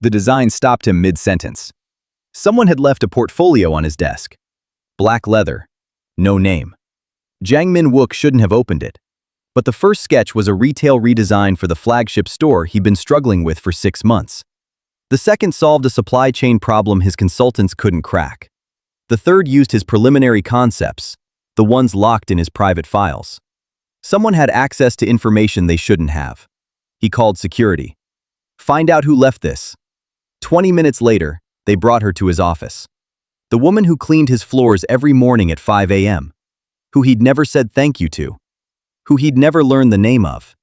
The design stopped him mid-sentence. Someone had left a portfolio on his desk. Black leather. No name. Jang Min-wook shouldn't have opened it. But the first sketch was a retail redesign for the flagship store he'd been struggling with for 6 months. The second solved a supply chain problem his consultants couldn't crack. The third used his preliminary concepts, the ones locked in his private files. Someone had access to information they shouldn't have. He called security. Find out who left this. 20 minutes later, they brought her to his office. The woman who cleaned his floors every morning at 5 a.m., who he'd never said thank you to, who he'd never learned the name of.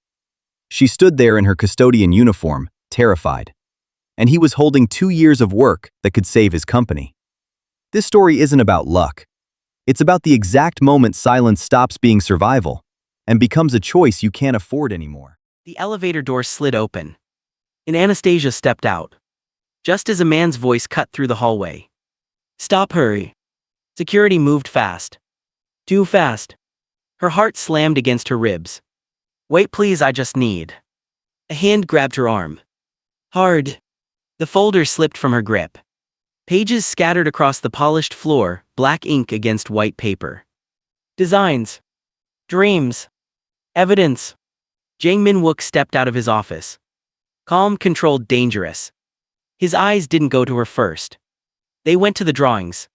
She stood there in her custodian uniform, terrified. And he was holding 2 years of work that could save his company. This story isn't about luck. It's about the exact moment silence stops being survival and becomes a choice you can't afford anymore. The elevator door slid open, and Anastasia stepped out, just as a man's voice cut through the hallway. Stop, hurry. Security moved fast. Too fast. Her heart slammed against her ribs. Wait please, I just need. A hand grabbed her arm. Hard. The folder slipped from her grip. Pages scattered across the polished floor, black ink against white paper. Designs. Dreams. Evidence. Jang Min-wook stepped out of his office. Calm, controlled, dangerous. His eyes didn't go to her first. They went to the drawings.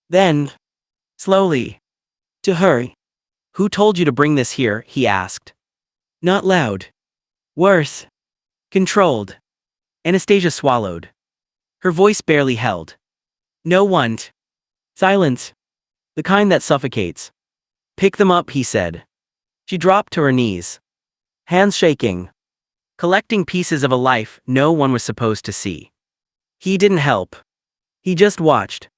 Then, slowly, to her. Who told you to bring this here? He asked. Not loud. Worse. Controlled. Anastasia swallowed. Her voice barely held. No one. Silence. The kind that suffocates. Pick them up, he said. She dropped to her knees. Hands shaking. Collecting pieces of a life no one was supposed to see. He didn't help. He just watched.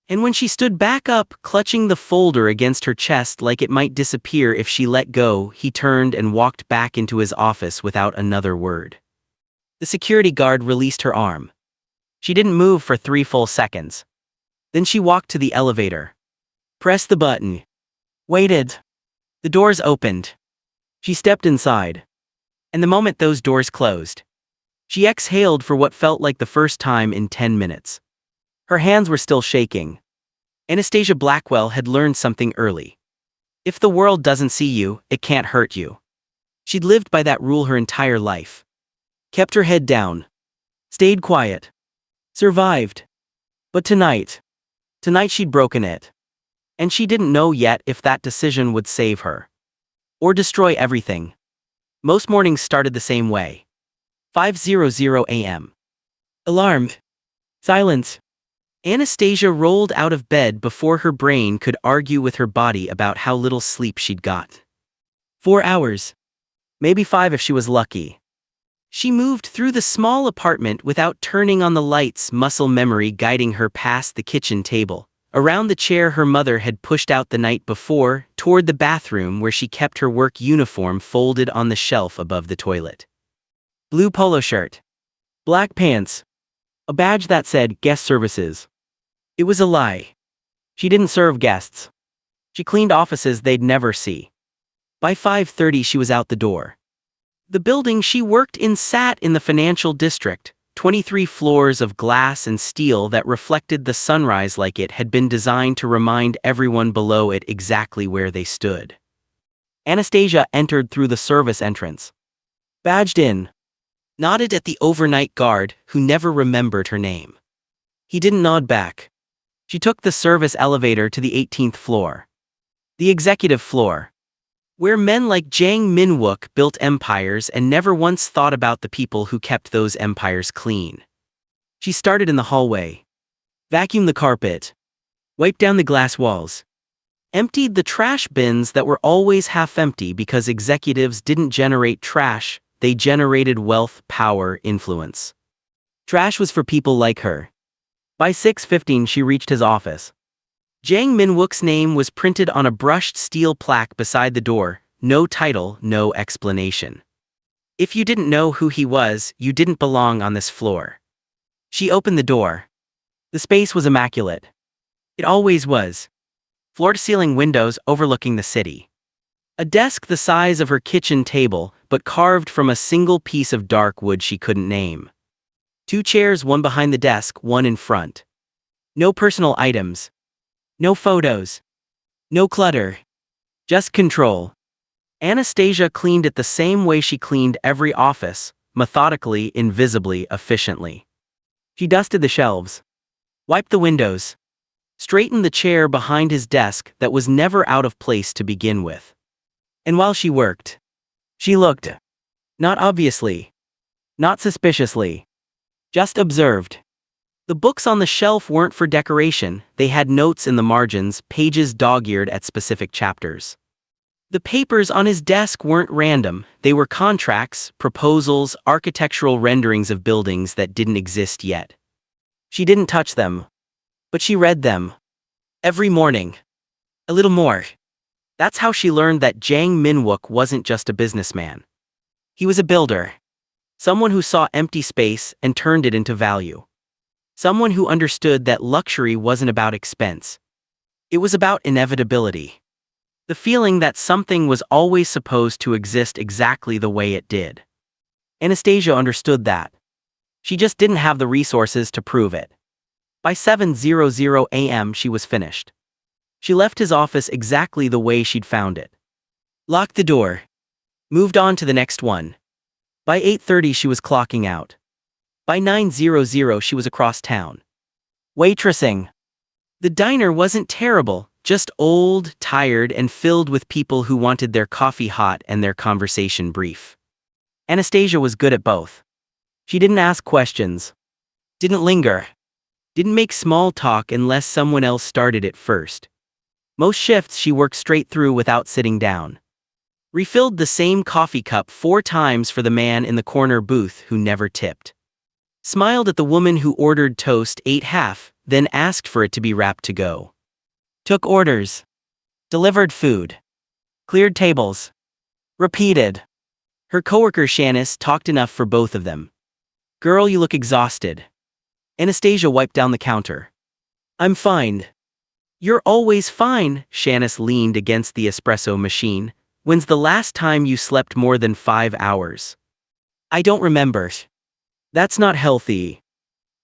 And when she stood back up, clutching the folder against her chest like it might disappear if she let go, he turned and walked back into his office without another word. The security guard released her arm. She didn't move for 3 full seconds. Then she walked to the elevator. Pressed the button. Waited. The doors opened. She stepped inside. And the moment those doors closed, she exhaled for what felt like the first time in 10 minutes. Her hands were still shaking. Anastasia Blackwell had learned something early. If the world doesn't see you, it can't hurt you. She'd lived by that rule her entire life. Kept her head down. Stayed quiet. Survived. But tonight she'd broken it. And she didn't know yet if that decision would save her. Or destroy everything. Most mornings started the same way. 5:00 a.m. Alarm. Silence. Anastasia rolled out of bed before her brain could argue with her body about how little sleep she'd got. 4 hours. Maybe 5 if she was lucky. She moved through the small apartment without turning on the lights, muscle memory guiding her past the kitchen table, around the chair her mother had pushed out the night before, toward the bathroom where she kept her work uniform folded on the shelf above the toilet. Blue polo shirt. Black pants. A badge that said guest services. It was a lie. She didn't serve guests. She cleaned offices they'd never see. By 5:30 she was out the door. The building she worked in sat in the financial district, 23 floors of glass and steel that reflected the sunrise like it had been designed to remind everyone below it exactly where they stood. Anastasia entered through the service entrance. Badged in. Nodded at the overnight guard, who never remembered her name. He didn't nod back. She took the service elevator to the 18th floor. The executive floor. Where men like Jang Min-wook built empires and never once thought about the people who kept those empires clean. She started in the hallway. Vacuumed the carpet. Wiped down the glass walls. Emptied the trash bins that were always half empty because executives didn't generate trash, they generated wealth, power, influence. Trash was for people like her. By 6:15 she reached his office. Jang Min-wook's name was printed on a brushed steel plaque beside the door, no title, no explanation. If you didn't know who he was, you didn't belong on this floor. She opened the door. The space was immaculate. It always was. Floor-to-ceiling windows overlooking the city. A desk the size of her kitchen table, but carved from a single piece of dark wood she couldn't name. 2 chairs, one behind the desk, one in front. No personal items. No photos. No clutter. Just control. Anastasia cleaned it the same way she cleaned every office, methodically, invisibly, efficiently. She dusted the shelves. Wiped the windows. Straightened the chair behind his desk that was never out of place to begin with. And while she worked, she looked. Not obviously. Not suspiciously. Just observed. The books on the shelf weren't for decoration, they had notes in the margins, pages dog-eared at specific chapters. The papers on his desk weren't random, they were contracts, proposals, architectural renderings of buildings that didn't exist yet. She didn't touch them. But she read them. Every morning. A little more. That's how she learned that Jang Min-wook wasn't just a businessman. He was a builder. Someone who saw empty space and turned it into value. Someone who understood that luxury wasn't about expense. It was about inevitability. The feeling that something was always supposed to exist exactly the way it did. Anastasia understood that. She just didn't have the resources to prove it. By 7:00 a.m. she was finished. She left his office exactly the way she'd found it. Locked the door. Moved on to the next one. By 8:30 she was clocking out. By 9:00 she was across town. Waitressing. The diner wasn't terrible, just old, tired, and filled with people who wanted their coffee hot and their conversation brief. Anastasia was good at both. She didn't ask questions. Didn't linger. Didn't make small talk unless someone else started it first. Most shifts she worked straight through without sitting down. Refilled the same coffee cup 4 times for the man in the corner booth who never tipped. Smiled at the woman who ordered toast, ate half, then asked for it to be wrapped to go. Took orders. Delivered food. Cleared tables. Repeated. Her coworker Shanice talked enough for both of them. Girl, you look exhausted. Anastasia wiped down the counter. I'm fine. You're always fine, Shanice leaned against the espresso machine. When's the last time you slept more than 5 hours? I don't remember. That's not healthy.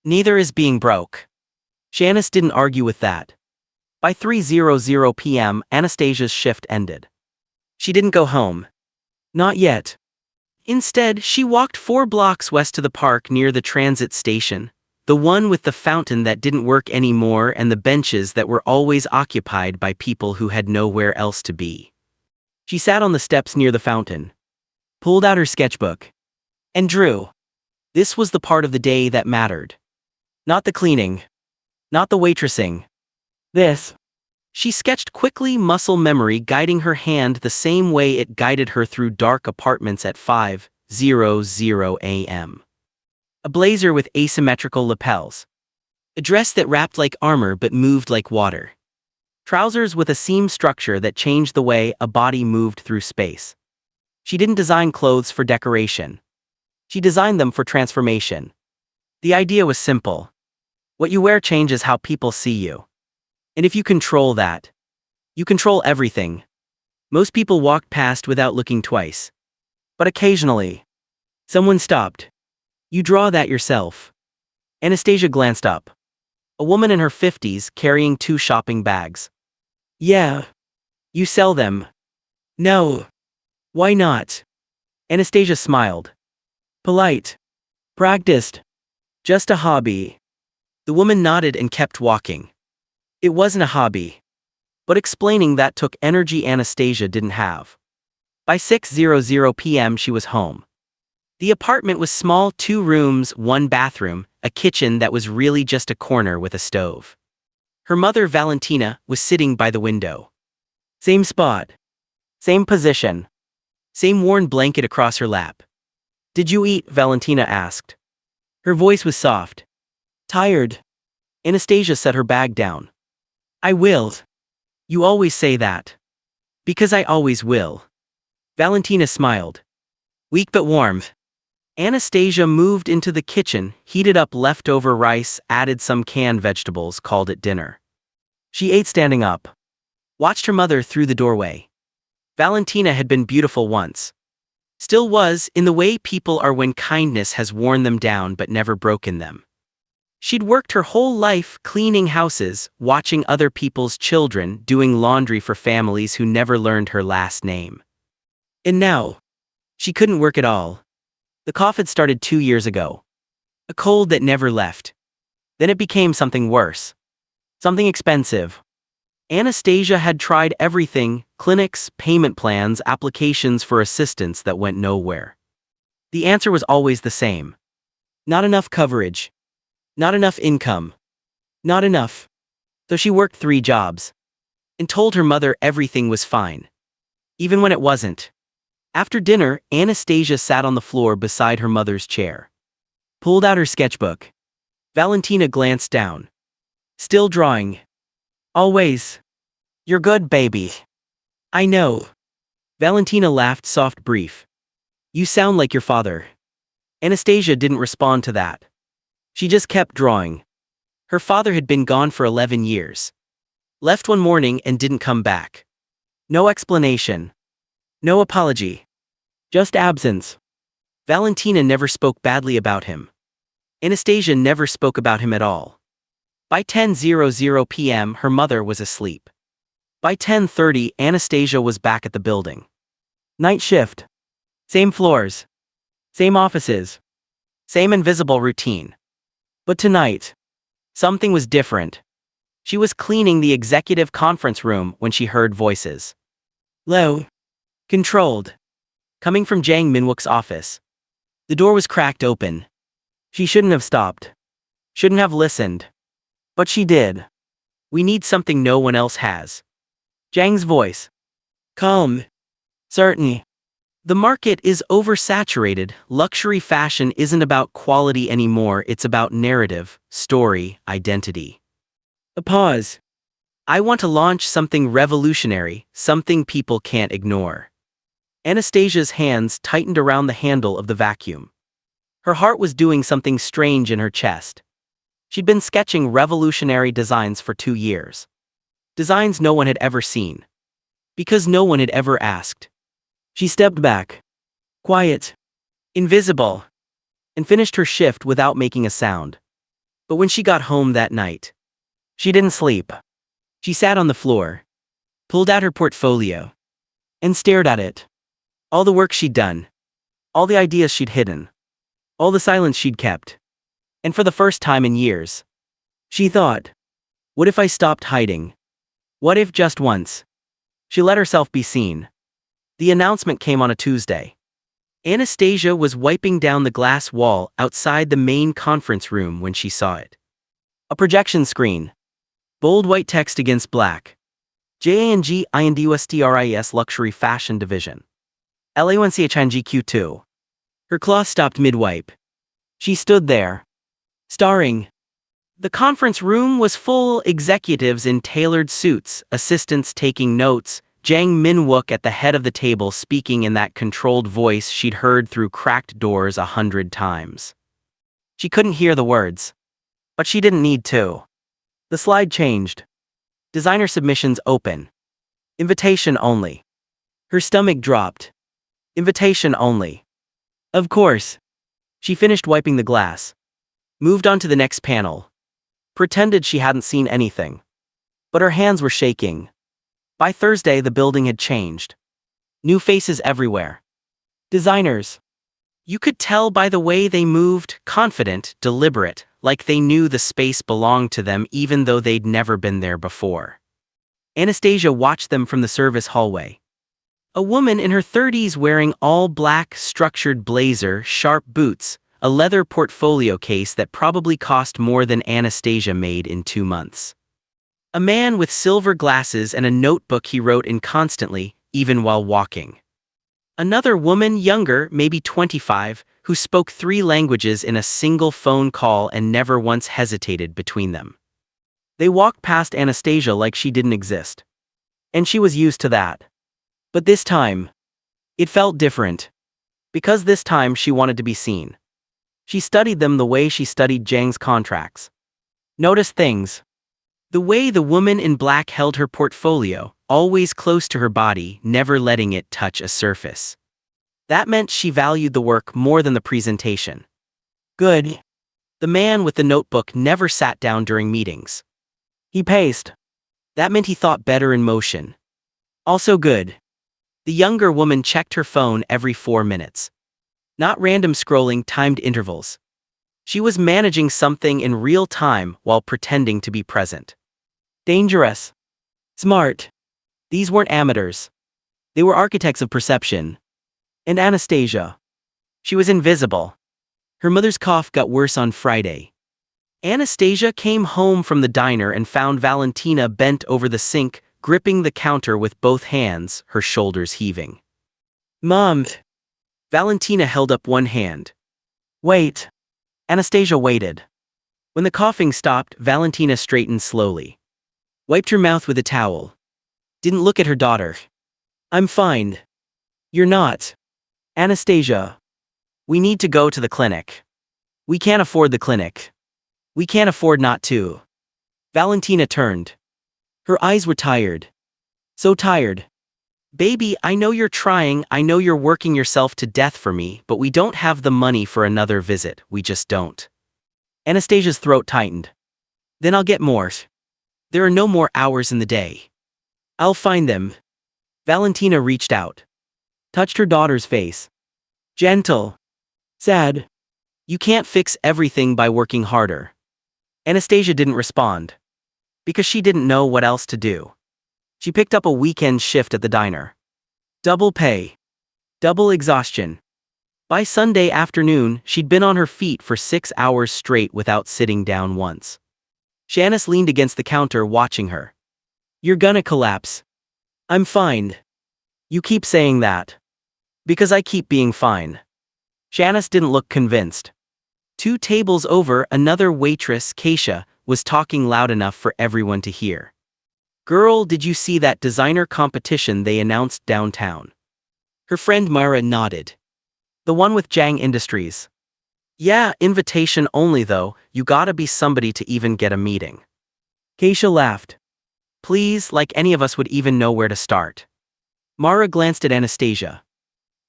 Neither is being broke. Shanice didn't argue with that. By 3:00 p.m., Anastasia's shift ended. She didn't go home. Not yet. Instead, she walked 4 blocks west to the park near the transit station, the one with the fountain that didn't work anymore and the benches that were always occupied by people who had nowhere else to be. She sat on the steps near the fountain, pulled out her sketchbook, and drew. This was the part of the day that mattered. Not the cleaning. Not the waitressing. This. She sketched quickly, muscle memory guiding her hand the same way it guided her through dark apartments at 5:00 a.m. A blazer with asymmetrical lapels. A dress that wrapped like armor but moved like water. Trousers with a seam structure that changed the way a body moved through space. She didn't design clothes for decoration. She designed them for transformation. The idea was simple. What you wear changes how people see you. And if you control that, you control everything. Most people walked past without looking twice. But occasionally, someone stopped. You draw that yourself. Anastasia glanced up. A woman in her 50s carrying 2 shopping bags. Yeah. You sell them. No. Why not? Anastasia smiled. Polite. Practiced. Just a hobby. The woman nodded and kept walking. It wasn't a hobby. But explaining that took energy Anastasia didn't have. By 6:00 p.m. she was home. The apartment was small, 2 rooms, 1 bathroom, a kitchen that was really just a corner with a stove. Her mother Valentina was sitting by the window. Same spot. Same position. Same worn blanket across her lap. Did you eat? Valentina asked. Her voice was soft. Tired. Anastasia set her bag down. I will. You always say that. Because I always will. Valentina smiled. Weak but warm. Anastasia moved into the kitchen, heated up leftover rice, added some canned vegetables, called it dinner. She ate standing up. Watched her mother through the doorway. Valentina had been beautiful once. Still was, in the way people are when kindness has worn them down but never broken them. She'd worked her whole life cleaning houses, watching other people's children, doing laundry for families who never learned her last name. And now, she couldn't work at all. The cough had started 2 years ago. A cold that never left. Then it became something worse. Something expensive. Anastasia had tried everything: clinics, payment plans, applications for assistance that went nowhere. The answer was always the same. Not enough coverage. Not enough income. Not enough. So she worked 3 jobs. And told her mother everything was fine. Even when it wasn't. After dinner, Anastasia sat on the floor beside her mother's chair. Pulled out her sketchbook. Valentina glanced down. Still drawing. Always. You're good, baby. I know. Valentina laughed soft brief. You sound like your father. Anastasia didn't respond to that. She just kept drawing. Her father had been gone for 11 years. Left one morning and didn't come back. No explanation. No apology. Just absence. Valentina never spoke badly about him. Anastasia never spoke about him at all. By 10:00 p.m. her mother was asleep. By 10:30 Anastasia was back at the building. Night shift. Same floors. Same offices. Same invisible routine. But tonight, something was different. She was cleaning the executive conference room when she heard voices. Low. Controlled. Coming from Jang Min-wook's office. The door was cracked open. She shouldn't have stopped. Shouldn't have listened. But she did. We need something no one else has. Jang's voice. Calm. Certain. The market is oversaturated. Luxury fashion isn't about quality anymore, it's about narrative, story, identity. A pause. I want to launch something revolutionary, something people can't ignore. Anastasia's hands tightened around the handle of the vacuum. Her heart was doing something strange in her chest. She'd been sketching revolutionary designs for 2 years. Designs no one had ever seen. Because no one had ever asked. She stepped back. Quiet. Invisible. And finished her shift without making a sound. But when she got home that night, she didn't sleep. She sat on the floor. Pulled out her portfolio. And stared at it. All the work she'd done. All the ideas she'd hidden. All the silence she'd kept. And for the first time in years, she thought, what if I stopped hiding? What if just once? She let herself be seen. The announcement came on a Tuesday. Anastasia was wiping down the glass wall outside the main conference room when she saw it. A projection screen. Bold white text against black. JANGINDUSTRIES Luxury Fashion Division. LA1CHINGQ2. Her claw stopped mid-wipe. She stood there. Starring. The conference room was full: executives in tailored suits, assistants taking notes, Jang Min-wook at the head of the table speaking in that controlled voice she'd heard through cracked doors 100 times. She couldn't hear the words. But she didn't need to. The slide changed. Designer submissions open. Invitation only. Her stomach dropped. Invitation only. Of course. She finished wiping the glass. Moved on to the next panel. Pretended she hadn't seen anything. But her hands were shaking. By Thursday the building had changed. New faces everywhere. Designers. You could tell by the way they moved, confident, deliberate, like they knew the space belonged to them even though they'd never been there before. Anastasia watched them from the service hallway. A woman in her 30s wearing all black, structured blazer, sharp boots, a leather portfolio case that probably cost more than Anastasia made in 2 months. A man with silver glasses and a notebook he wrote in constantly, even while walking. Another woman, younger, maybe 25, who spoke 3 languages in a single phone call and never once hesitated between them. They walked past Anastasia like she didn't exist. And she was used to that. But this time, it felt different. Because this time she wanted to be seen. She studied them the way she studied Jang's contracts. Noticed things. The way the woman in black held her portfolio, always close to her body, never letting it touch a surface. That meant she valued the work more than the presentation. Good. The man with the notebook never sat down during meetings. He paced. That meant he thought better in motion. Also good. The younger woman checked her phone every 4 minutes. Not random scrolling, timed intervals. She was managing something in real time while pretending to be present. Dangerous. Smart. These weren't amateurs. They were architects of perception. And Anastasia. She was invisible. Her mother's cough got worse on Friday. Anastasia came home from the diner and found Valentina bent over the sink, gripping the counter with both hands, her shoulders heaving. Mom. Valentina held up one hand. Wait. Anastasia waited. When the coughing stopped, Valentina straightened slowly. Wiped her mouth with a towel. Didn't look at her daughter. I'm fine. You're not. Anastasia. We need to go to the clinic. We can't afford the clinic. We can't afford not to. Valentina turned. Her eyes were tired. So tired. Baby, I know you're trying, I know you're working yourself to death for me, but we don't have the money for another visit, we just don't. Anastasia's throat tightened. Then I'll get more. There are no more hours in the day. I'll find them. Valentina reached out. Touched her daughter's face. Gentle. Sad. You can't fix everything by working harder. Anastasia didn't respond. Because she didn't know what else to do. She picked up a weekend shift at the diner. Double pay. Double exhaustion. By Sunday afternoon, she'd been on her feet for 6 hours straight without sitting down once. Shanice leaned against the counter watching her. You're gonna collapse. I'm fine. You keep saying that. Because I keep being fine. Shanice didn't look convinced. 2 tables over, another waitress, Keisha, was talking loud enough for everyone to hear. Girl, did you see that designer competition they announced downtown? Her friend Myra nodded. The one with Jang Industries. Yeah, invitation only though, you gotta be somebody to even get a meeting. Keisha laughed. Please, like any of us would even know where to start. Mara glanced at Anastasia.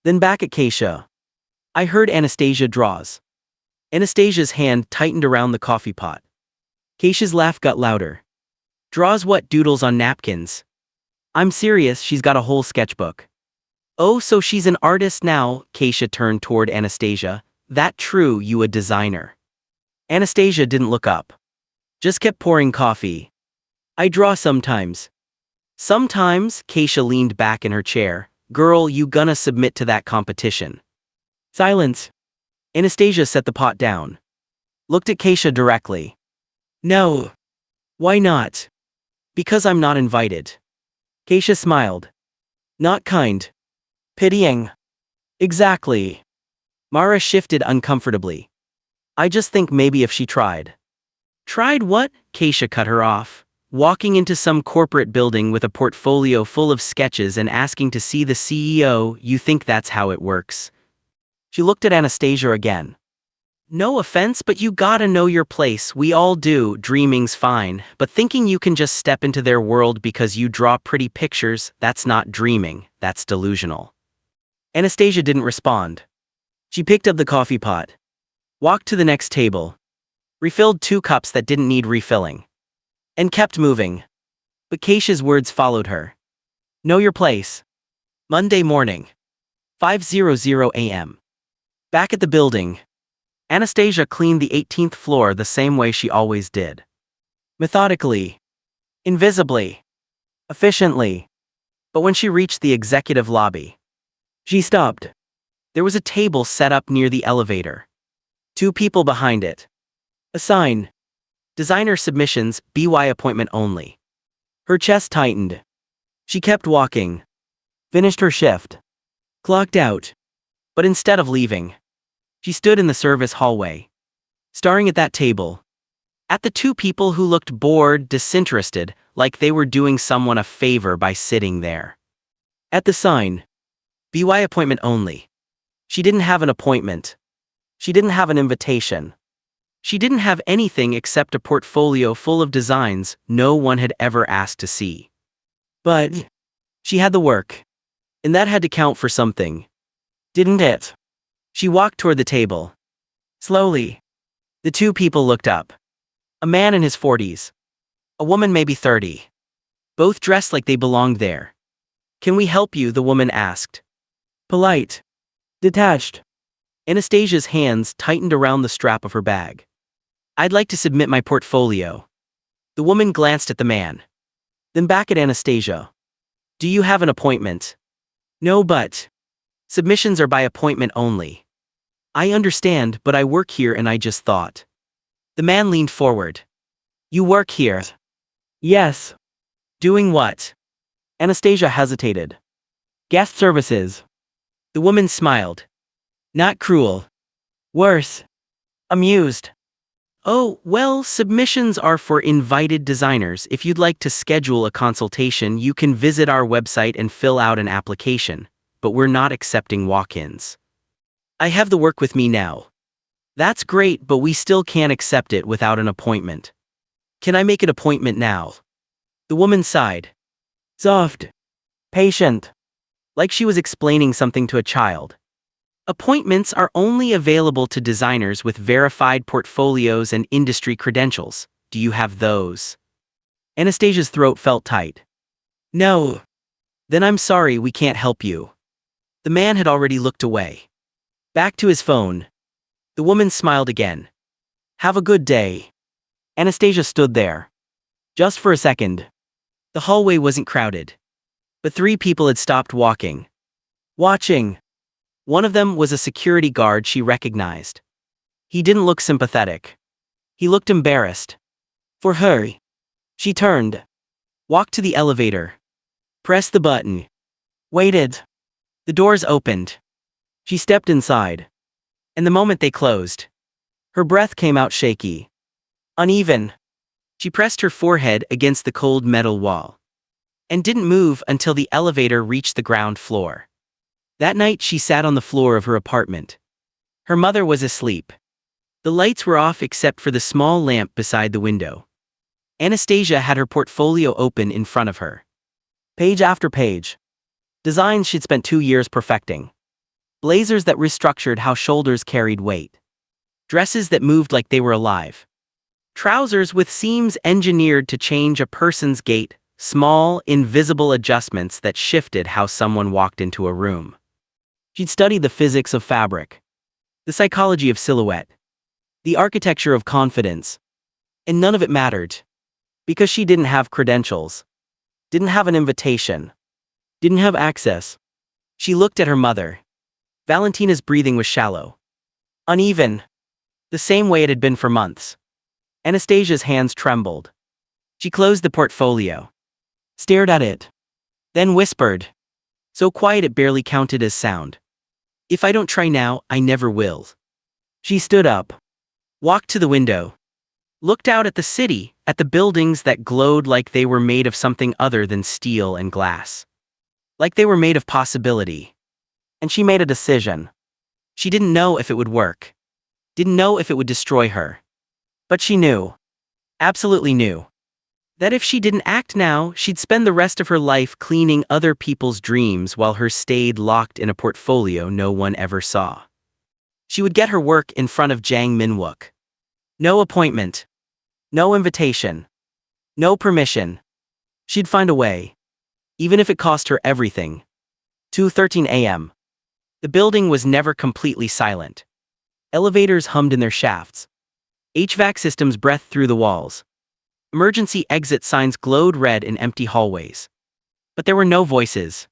Then back at Keisha. I heard Anastasia draws. Anastasia's hand tightened around the coffee pot. Keisha's laugh got louder. Draws what, doodles on napkins? I'm serious, she's got a whole sketchbook. Oh, so she's an artist now, Keisha turned toward Anastasia. That true, you a designer? Anastasia didn't look up. Just kept pouring coffee. I draw sometimes. Sometimes, Keisha leaned back in her chair. Girl, you gonna submit to that competition. Silence. Anastasia set the pot down. Looked at Keisha directly. No. Why not? Because I'm not invited. Keisha smiled. Not kind. Pitying. Exactly. Mara shifted uncomfortably. I just think maybe if she tried. Tried what? Keisha cut her off. Walking into some corporate building with a portfolio full of sketches and asking to see the CEO, you think that's how it works? She looked at Anastasia again. No offense, but you gotta know your place, we all do, dreaming's fine, but thinking you can just step into their world because you draw pretty pictures, that's not dreaming, that's delusional. Anastasia didn't respond. She picked up the coffee pot. Walked to the next table. Refilled 2 cups that didn't need refilling. And kept moving. But Keisha's words followed her. Know your place. Monday morning. 5:00 a.m. Back at the building. Anastasia cleaned the 18th floor the same way she always did. Methodically. Invisibly. Efficiently. But when she reached the executive lobby, she stopped. There was a table set up near the elevator. 2 people behind it. A sign. Designer submissions, BY appointment only. Her chest tightened. She kept walking. Finished her shift. Clocked out. But instead of leaving, she stood in the service hallway, staring at that table. At the 2 people who looked bored, disinterested, like they were doing someone a favor by sitting there. At the sign. BY appointment only. She didn't have an appointment. She didn't have an invitation. She didn't have anything except a portfolio full of designs no one had ever asked to see. But she had the work. And that had to count for something. Didn't it? She walked toward the table. Slowly. The two people looked up. A man in his 40s. A woman maybe 30. Both dressed like they belonged there. Can we help you? The woman asked. Polite. Detached. Anastasia's hands tightened around the strap of her bag. I'd like to submit my portfolio. The woman glanced at the man. Then back at Anastasia. Do you have an appointment? No, but submissions are by appointment only. I understand, but I work here and I just thought. The man leaned forward. You work here? Yes. Doing what? Anastasia hesitated. Guest services. The woman smiled. Not cruel. Worse. Amused. Oh, well, submissions are for invited designers. If you'd like to schedule a consultation, you can visit our website and fill out an application, but we're not accepting walk-ins. I have the work with me now. That's great, but we still can't accept it without an appointment. Can I make an appointment now? The woman sighed. Soft. Patient. Like she was explaining something to a child. Appointments are only available to designers with verified portfolios and industry credentials. Do you have those? Anastasia's throat felt tight. No. Then I'm sorry, we can't help you. The man had already looked away. Back to his phone. The woman smiled again. Have a good day. Anastasia stood there. Just for a second. The hallway wasn't crowded. But three people had stopped walking. Watching. One of them was a security guard she recognized. He didn't look sympathetic. He looked embarrassed. For her. She turned. Walked to the elevator. Pressed the button. Waited. The doors opened. She stepped inside. And the moment they closed, her breath came out shaky. Uneven. She pressed her forehead against the cold metal wall. And didn't move until the elevator reached the ground floor. That night she sat on the floor of her apartment. Her mother was asleep. The lights were off except for the small lamp beside the window. Anastasia had her portfolio open in front of her. Page after page. Designs she'd spent 2 years perfecting. Blazers that restructured how shoulders carried weight. Dresses that moved like they were alive. Trousers with seams engineered to change a person's gait, small, invisible adjustments that shifted how someone walked into a room. She'd studied the physics of fabric, the psychology of silhouette, the architecture of confidence, and none of it mattered. Because she didn't have credentials, didn't have an invitation, didn't have access. She looked at her mother. Valentina's breathing was shallow. Uneven. The same way it had been for months. Anastasia's hands trembled. She closed the portfolio. Stared at it. Then whispered. So quiet it barely counted as sound. If I don't try now, I never will. She stood up. Walked to the window. Looked out at the city, at the buildings that glowed like they were made of something other than steel and glass. Like they were made of possibility. And she made a decision. She didn't know if it would work. Didn't know if it would destroy her. But she knew. Absolutely knew. That if she didn't act now, she'd spend the rest of her life cleaning other people's dreams while hers stayed locked in a portfolio no one ever saw. She would get her work in front of Jang Min-wook. No appointment. No invitation. No permission. She'd find a way. Even if it cost her everything. 2:13 a.m. The building was never completely silent. Elevators hummed in their shafts. HVAC systems breathed through the walls. Emergency exit signs glowed red in empty hallways. But there were no voices.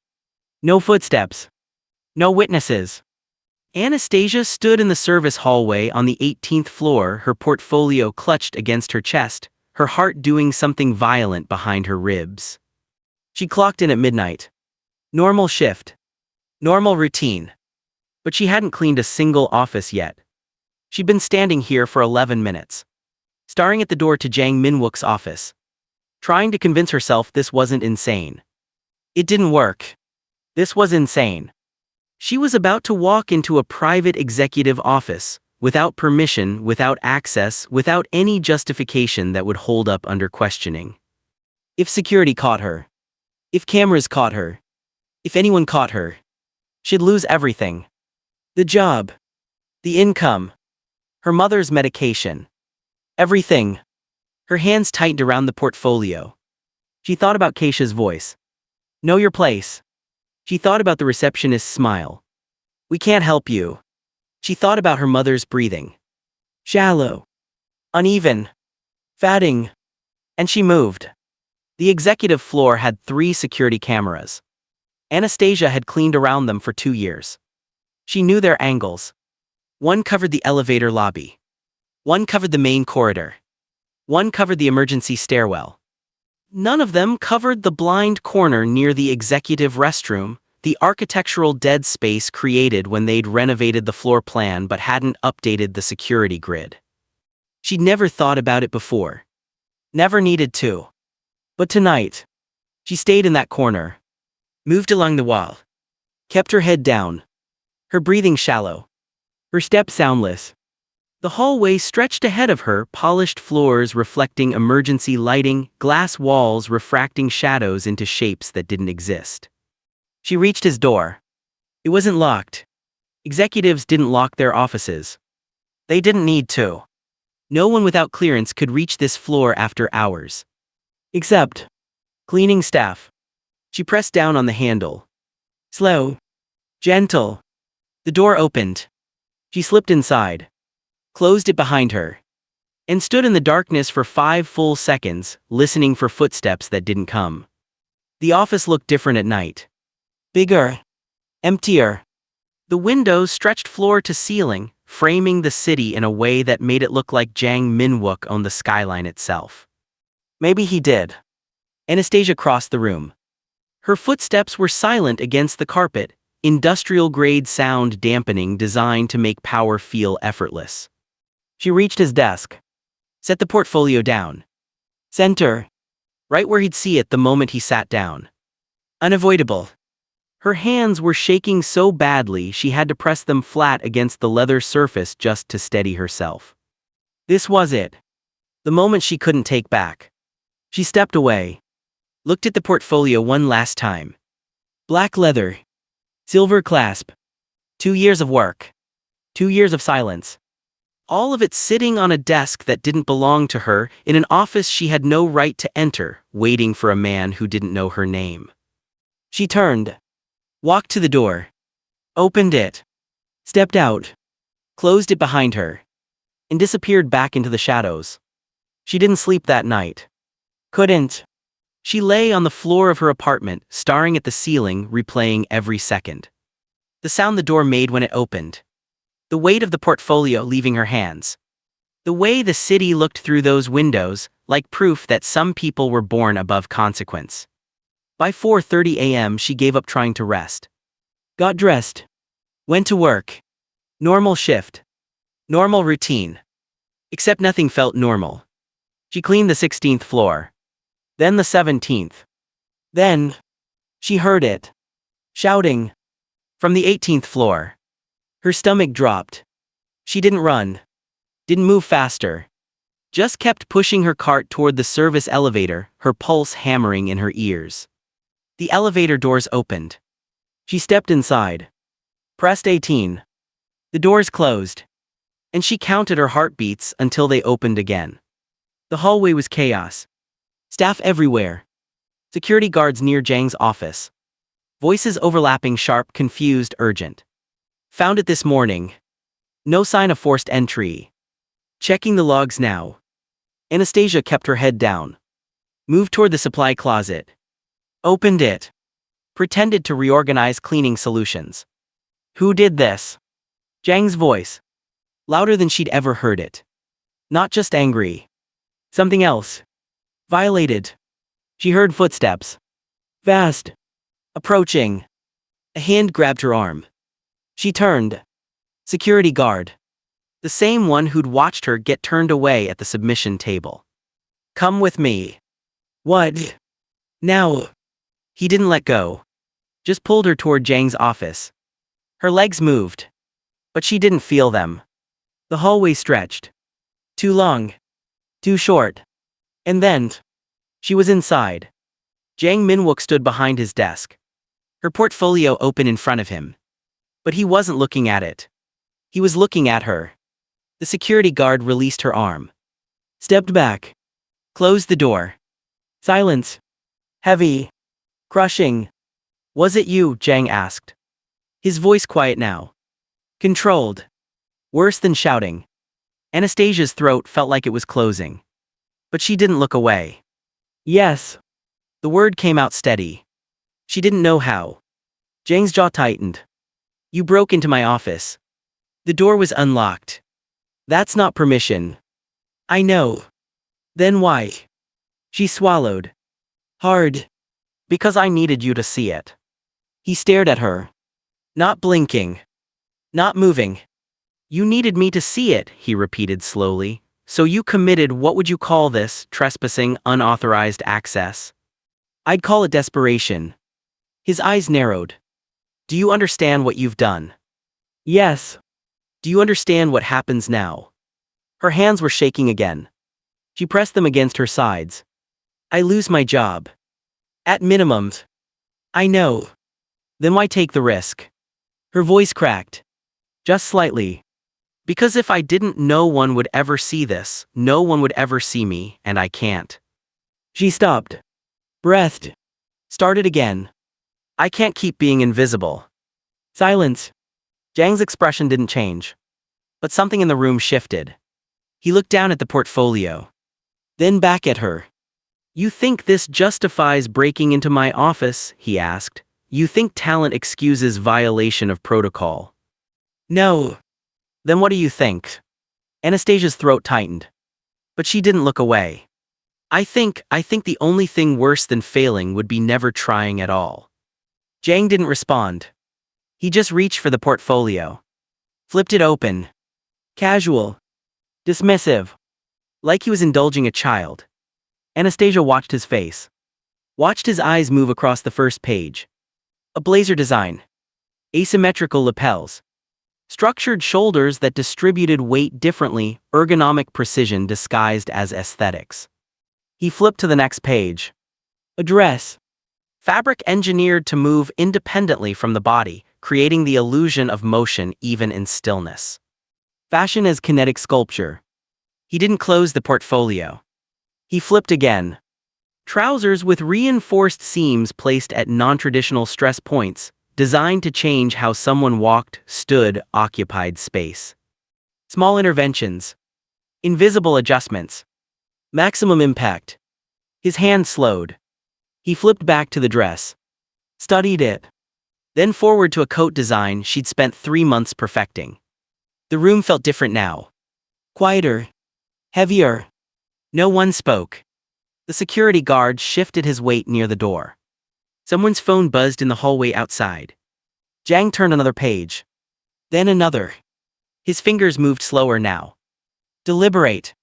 No footsteps. No witnesses. Anastasia stood in the service hallway on the 18th floor, her portfolio clutched against her chest, her heart doing something violent behind her ribs. She clocked in at midnight. Normal shift. Normal routine. But she hadn't cleaned a single office yet. She'd been standing here for 11 minutes. Staring at the door to Jang Min-wook's office. Trying to convince herself this wasn't insane. It didn't work. This was insane. She was about to walk into a private executive office, without permission, without access, without any justification that would hold up under questioning. If security caught her. If cameras caught her. If anyone caught her. She'd lose everything. The job. The income. Her mother's medication. Everything. Her hands tightened around the portfolio. She thought about Keisha's voice. Know your place. She thought about the receptionist's smile. We can't help you. She thought about her mother's breathing. Shallow. Uneven. Fatting. And she moved. The executive floor had 3 security cameras. Anastasia had cleaned around them for 2 years. She knew their angles. One covered the elevator lobby. One covered the main corridor. One covered the emergency stairwell. None of them covered the blind corner near the executive restroom, the architectural dead space created when they'd renovated the floor plan but hadn't updated the security grid. She'd never thought about it before. Never needed to. But tonight, she stayed in that corner. Moved along the wall. Kept her head down. Her breathing shallow. Her step soundless. The hallway stretched ahead of her, polished floors reflecting emergency lighting, glass walls refracting shadows into shapes that didn't exist. She reached his door. It wasn't locked. Executives didn't lock their offices. They didn't need to. No one without clearance could reach this floor after hours. Except cleaning staff. She pressed down on the handle. Slow. Gentle. The door opened. She slipped inside. Closed it behind her. And stood in the darkness for 5 full seconds, listening for footsteps that didn't come. The office looked different at night. Bigger. Emptier. The windows stretched floor to ceiling, framing the city in a way that made it look like Jang Min-wook owned the skyline itself. Maybe he did. Anastasia crossed the room. Her footsteps were silent against the carpet, industrial-grade sound dampening designed to make power feel effortless. She reached his desk. Set the portfolio down. Center. Right where he'd see it the moment he sat down. Unavoidable. Her hands were shaking so badly she had to press them flat against the leather surface just to steady herself. This was it. The moment she couldn't take back. She stepped away. Looked at the portfolio one last time. Black leather. Silver clasp. 2 years of work. 2 years of silence. All of it sitting on a desk that didn't belong to her, in an office she had no right to enter, waiting for a man who didn't know her name. She turned. Walked to the door. Opened it. Stepped out. Closed it behind her. And disappeared back into the shadows. She didn't sleep that night. Couldn't. She lay on the floor of her apartment, staring at the ceiling, replaying every second. The sound the door made when it opened. The weight of the portfolio leaving her hands. The way the city looked through those windows, like proof that some people were born above consequence. By 4:30 a.m. she gave up trying to rest. Got dressed. Went to work. Normal shift. Normal routine. Except nothing felt normal. She cleaned the 16th floor. Then the 17th. Then, she heard it. Shouting. From the 18th floor. Her stomach dropped. She didn't run. Didn't move faster. Just kept pushing her cart toward the service elevator, her pulse hammering in her ears. The elevator doors opened. She stepped inside. Pressed 18. The doors closed. And she counted her heartbeats until they opened again. The hallway was chaos. Staff everywhere. Security guards near Jang's office. Voices overlapping, sharp, confused, urgent. Found it this morning. No sign of forced entry. Checking the logs now. Anastasia kept her head down. Moved toward the supply closet. Opened it. Pretended to reorganize cleaning solutions. Who did this? Jang's voice. Louder than she'd ever heard it. Not just angry. Something else. Violated. She heard footsteps. Fast. Approaching. A hand grabbed her arm. She turned. Security guard. The same one who'd watched her get turned away at the submission table. Come with me. What? Now. He didn't let go. Just pulled her toward Jang's office. Her legs moved. But she didn't feel them. The hallway stretched. Too long. Too short. And then, she was inside. Jang Min-wook stood behind his desk. Her portfolio open in front of him. But he wasn't looking at it. He was looking at her. The security guard released her arm. Stepped back. Closed the door. Silence. Heavy. Crushing. Was it you? Jang asked. His voice quiet now. Controlled. Worse than shouting. Anastasia's throat felt like it was closing. But she didn't look away. Yes. The word came out steady. She didn't know how. Jang's jaw tightened. You broke into my office. The door was unlocked. That's not permission. I know. Then why? She swallowed. Hard. Because I needed you to see it. He stared at her. Not blinking. Not moving. You needed me to see it, he repeated slowly. So you committed, what would you call this, trespassing, unauthorized access? I'd call it desperation. His eyes narrowed. Do you understand what you've done? Yes. Do you understand what happens now? Her hands were shaking again. She pressed them against her sides. I lose my job. At minimum. I know. Then why take the risk? Her voice cracked. Just slightly. Because if I didn't, no one would ever see this, no one would ever see me, and I can't. She stopped. Breathed. Started again. I can't keep being invisible. Silence. Jang's expression didn't change. But something in the room shifted. He looked down at the portfolio. Then back at her. You think this justifies breaking into my office? He asked. You think talent excuses violation of protocol? No. Then what do you think? Anastasia's throat tightened. But she didn't look away. I think the only thing worse than failing would be never trying at all. Jang didn't respond. He just reached for the portfolio. Flipped it open. Casual. Dismissive. Like he was indulging a child. Anastasia watched his face. Watched his eyes move across the first page. A blazer design. Asymmetrical lapels. Structured shoulders that distributed weight differently, ergonomic precision disguised as aesthetics. He flipped to the next page. A dress. Fabric engineered to move independently from the body, creating the illusion of motion even in stillness. Fashion as kinetic sculpture. He didn't close the portfolio. He flipped again. Trousers with reinforced seams placed at non-traditional stress points, designed to change how someone walked, stood, occupied space. Small interventions. Invisible adjustments. Maximum impact. His hand slowed. He flipped back to the dress. Studied it. Then forward to a coat design she'd spent 3 months perfecting. The room felt different now. Quieter. Heavier. No one spoke. The security guard shifted his weight near the door. Someone's phone buzzed in the hallway outside. Jang turned another page. Then another. His fingers moved slower now. Deliberate.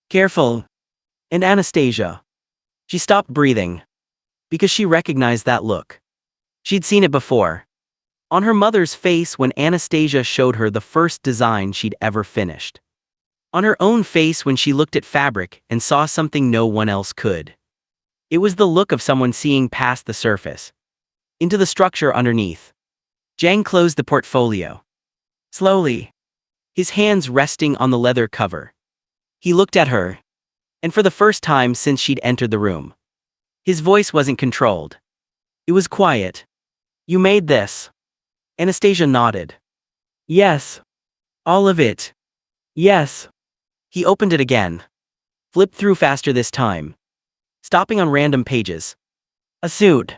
Careful. And Anastasia. She stopped breathing. Because she recognized that look. She'd seen it before. On her mother's face when Anastasia showed her the first design she'd ever finished. On her own face when she looked at fabric and saw something no one else could. It was the look of someone seeing past the surface. Into the structure underneath. Jang closed the portfolio. Slowly. His hands resting on the leather cover. He looked at her. And for the first time since she'd entered the room. His voice wasn't controlled. It was quiet. You made this. Anastasia nodded. Yes. All of it. Yes. He opened it again. Flipped through faster this time. Stopping on random pages. A suit.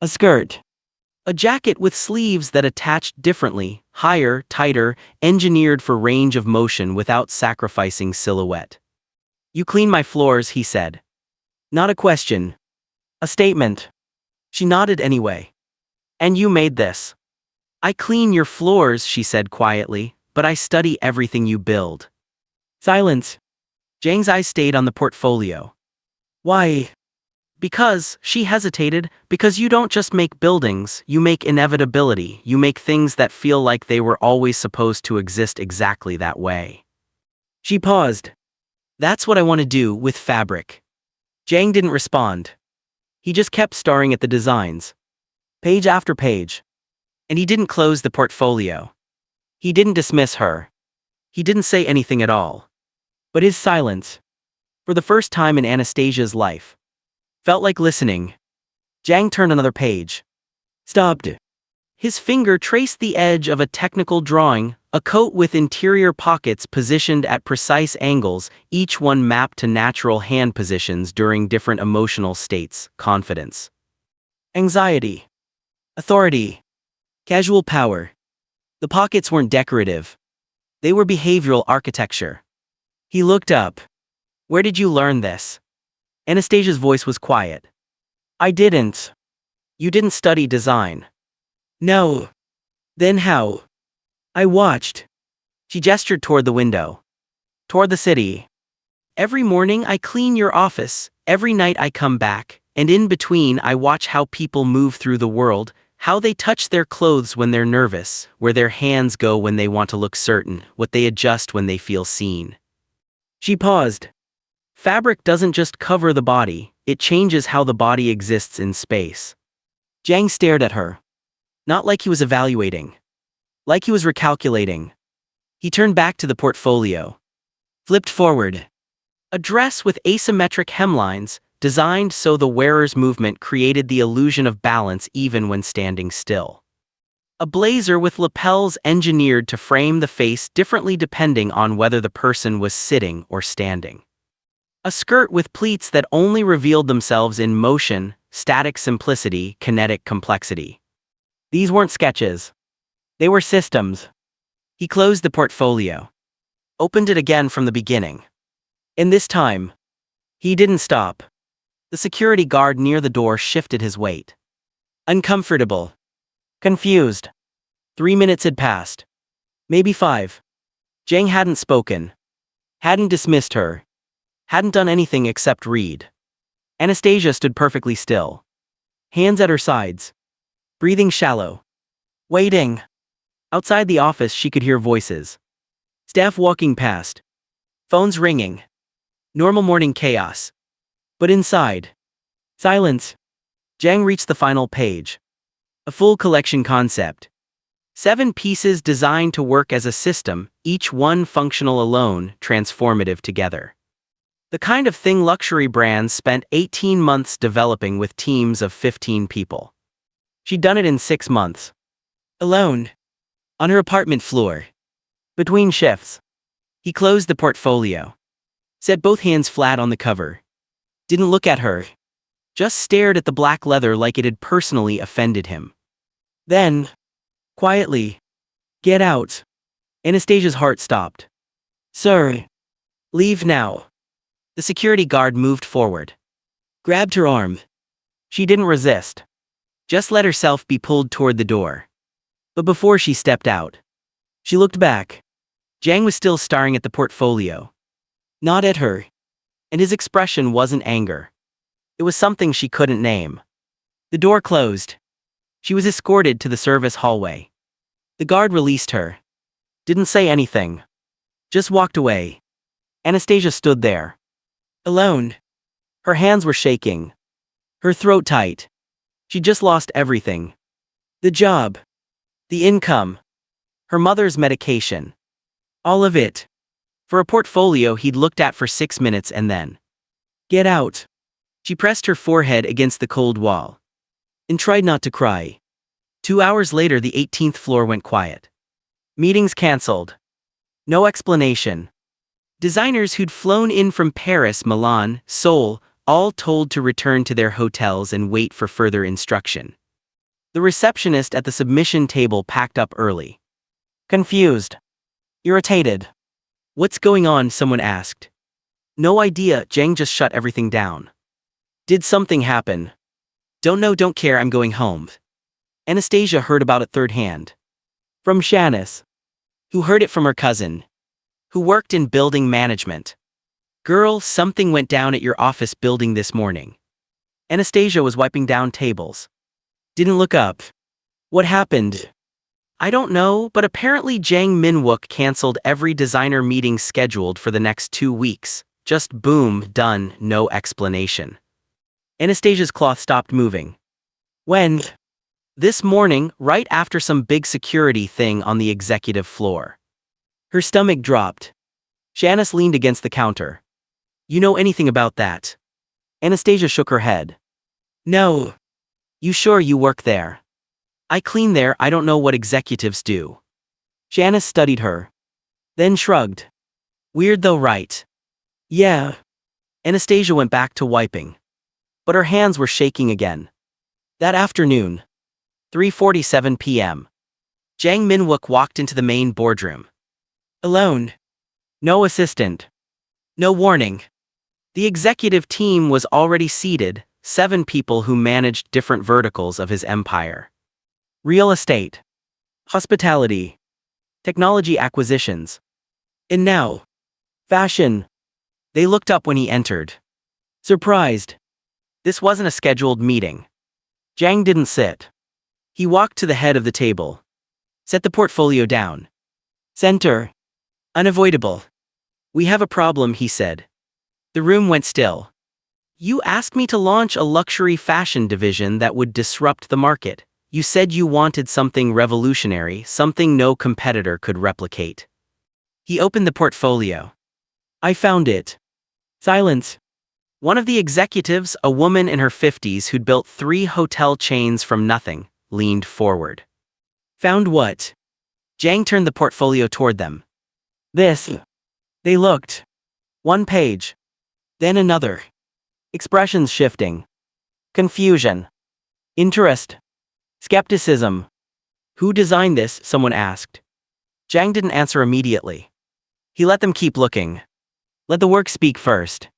A skirt. A jacket with sleeves that attached differently, higher, tighter, engineered for range of motion without sacrificing silhouette. You clean my floors, he said. Not a question. A statement. She nodded anyway. And you made this. I clean your floors, she said quietly, but I study everything you build. Silence. Jang's eyes stayed on the portfolio. Why? Because, she hesitated, because you don't just make buildings, you make inevitability, you make things that feel like they were always supposed to exist exactly that way. She paused. That's what I want to do with fabric. Jang didn't respond. He just kept staring at the designs. Page after page. And he didn't close the portfolio. He didn't dismiss her. He didn't say anything at all. But his silence, for the first time in Anastasia's life, felt like listening. Jang turned another page. Stopped. His finger traced the edge of a technical drawing, a coat with interior pockets positioned at precise angles, each one mapped to natural hand positions during different emotional states: confidence, anxiety, authority, casual power. The pockets weren't decorative. They were behavioral architecture. He looked up. Where did you learn this? Anastasia's voice was quiet. I didn't. You didn't study design. No. Then how? I watched. She gestured toward the window. Toward the city. Every morning I clean your office, every night I come back, and in between I watch how people move through the world, how they touch their clothes when they're nervous, where their hands go when they want to look certain, what they adjust when they feel seen. She paused. Fabric doesn't just cover the body, it changes how the body exists in space. Jang stared at her. Not like he was evaluating. Like he was recalculating. He turned back to the portfolio. Flipped forward. A dress with asymmetric hemlines, designed so the wearer's movement created the illusion of balance even when standing still. A blazer with lapels engineered to frame the face differently depending on whether the person was sitting or standing. A skirt with pleats that only revealed themselves in motion, static simplicity, kinetic complexity. These weren't sketches. They were systems. He closed the portfolio. Opened it again from the beginning. And this time, he didn't stop. The security guard near the door shifted his weight. Uncomfortable. Confused. 3 minutes had passed. Maybe 5. Jang hadn't spoken. Hadn't dismissed her. Hadn't done anything except read. Anastasia stood perfectly still. Hands at her sides. Breathing shallow. Waiting. Outside the office she could hear voices. Staff walking past. Phones ringing. Normal morning chaos. But inside. Silence. Jang reached the final page. A full collection concept. 7 pieces designed to work as a system, each one functional alone, transformative together. The kind of thing luxury brands spent 18 months developing with teams of 15 people. She'd done it in 6 months. Alone. On her apartment floor. Between shifts. He closed the portfolio. Set both hands flat on the cover. Didn't look at her. Just stared at the black leather like it had personally offended him. Then, quietly, get out. Anastasia's heart stopped. Sir. Leave now. The security guard moved forward. Grabbed her arm. She didn't resist. Just let herself be pulled toward the door. But before she stepped out, she looked back. Jang was still staring at the portfolio. Not at her. And his expression wasn't anger. It was something she couldn't name. The door closed. She was escorted to the service hallway. The guard released her. Didn't say anything. Just walked away. Anastasia stood there. Alone. Her hands were shaking. Her throat tight. She just lost everything. The job. The income. Her mother's medication. All of it. For a portfolio he'd looked at for 6 minutes and then. Get out. She pressed her forehead against the cold wall. And tried not to cry. 2 hours later the 18th floor went quiet. Meetings cancelled. No explanation. Designers who'd flown in from Paris, Milan, Seoul, all told to return to their hotels and wait for further instruction. The receptionist at the submission table packed up early. Confused. Irritated. What's going on? Someone asked. No idea. Jang just shut everything down. Did something happen? Don't know, don't care, I'm going home. Anastasia heard about it third hand. From Shanice. Who heard it from her cousin. Who worked in building management. Girl, something went down at your office building this morning. Anastasia was wiping down tables. Didn't look up. What happened? I don't know, but apparently Jang Min-wook canceled every designer meeting scheduled for the next 2 weeks. Just boom, done, no explanation. Anastasia's cloth stopped moving. When? This morning, right after some big security thing on the executive floor. Her stomach dropped. Janice leaned against the counter. You know anything about that? Anastasia shook her head. No. You sure you work there? I clean there, I don't know what executives do. Janice studied her. Then shrugged. Weird though, right? Yeah. Anastasia went back to wiping. But her hands were shaking again. That afternoon. 3:47 p.m. Jang Min-wook walked into the main boardroom. Alone. No assistant. No warning. The executive team was already seated, 7 people who managed different verticals of his empire. Real estate. Hospitality. Technology acquisitions. And now. Fashion. They looked up when he entered. Surprised. This wasn't a scheduled meeting. Jang didn't sit. He walked to the head of the table. Set the portfolio down. Center. Unavoidable. We have a problem, he said. The room went still. You asked me to launch a luxury fashion division that would disrupt the market. You said you wanted something revolutionary, something no competitor could replicate. He opened the portfolio. I found it. Silence. One of the executives, a woman in her 50s who'd built 3 hotel chains from nothing, leaned forward. Found what? Jang turned the portfolio toward them. This. They looked. 1 page. Then another. Expressions shifting. Confusion. Interest. Skepticism. Who designed this? Someone asked. Jang didn't answer immediately. He let them keep looking. Let the work speak first.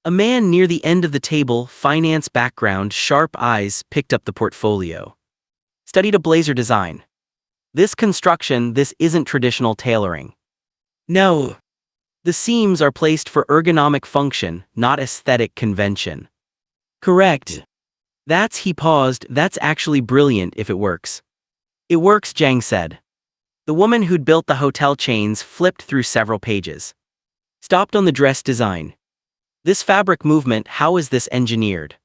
A man near the end of the table, finance background, sharp eyes, picked up the portfolio. Studied a blazer design. This construction, this isn't traditional tailoring. No. The seams are placed for ergonomic function, not aesthetic convention. Correct. He paused, that's actually brilliant if it works. It works, Jang said. The woman who'd built the hotel chains flipped through several pages. Stopped on the dress design. This fabric movement, how is this engineered?